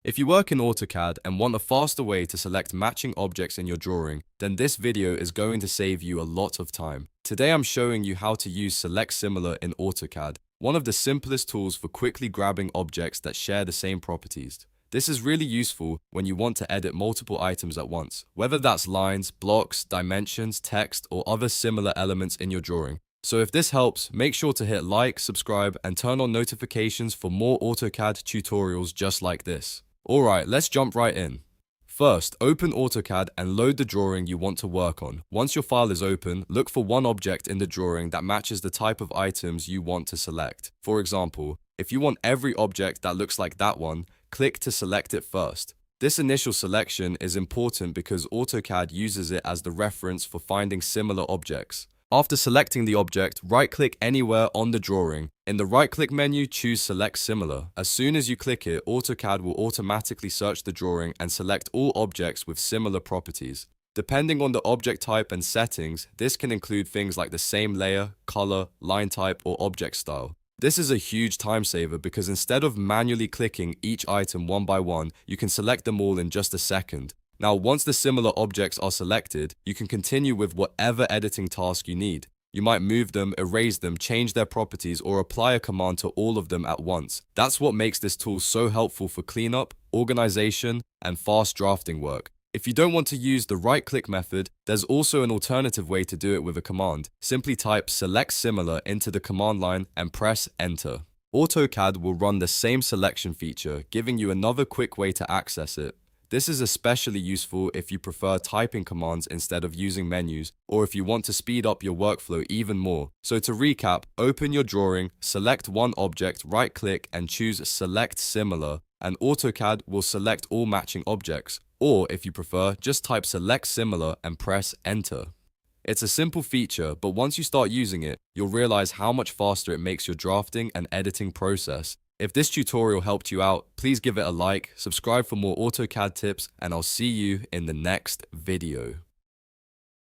If you work in AutoCAD and want a faster way to select matching objects in your drawing, then this video is going to save you a lot of time. Today I'm showing you how to use Select Similar in AutoCAD, one of the simplest tools for quickly grabbing objects that share the same properties. This is really useful when you want to edit multiple items at once, whether that's lines, blocks, dimensions, text, or other similar elements in your drawing. So if this helps, make sure to hit like, subscribe, and turn on notifications for more AutoCAD tutorials just like this. Alright, let's jump right in. First, open AutoCAD and load the drawing you want to work on. Once your file is open, look for one object in the drawing that matches the type of items you want to select. For example, if you want every object that looks like that one, click to select it first. This initial selection is important because AutoCAD uses it as the reference for finding similar objects. After selecting the object, right-click anywhere on the drawing. In the right-click menu, choose Select Similar. As soon as you click it, AutoCAD will automatically search the drawing and select all objects with similar properties. Depending on the object type and settings, this can include things like the same layer, color, line type, or object style. This is a huge time saver because instead of manually clicking each item one by one, you can select them all in just a second. Now, once the similar objects are selected, you can continue with whatever editing task you need. You might move them, erase them, change their properties, or apply a command to all of them at once. That's what makes this tool so helpful for cleanup, organization, and fast drafting work. If you don't want to use the right-click method, there's also an alternative way to do it with a command. Simply type Select Similar into the command line and press Enter. AutoCAD will run the same selection feature, giving you another quick way to access it. This is especially useful if you prefer typing commands instead of using menus, or if you want to speed up your workflow even more. So to recap, open your drawing, select one object, right-click and choose Select Similar, and AutoCAD will select all matching objects. Or if you prefer, just type Select Similar and press Enter. It's a simple feature, but once you start using it, you'll realize how much faster it makes your drafting and editing process. If this tutorial helped you out, please give it a like, subscribe for more AutoCAD tips, and I'll see you in the next video.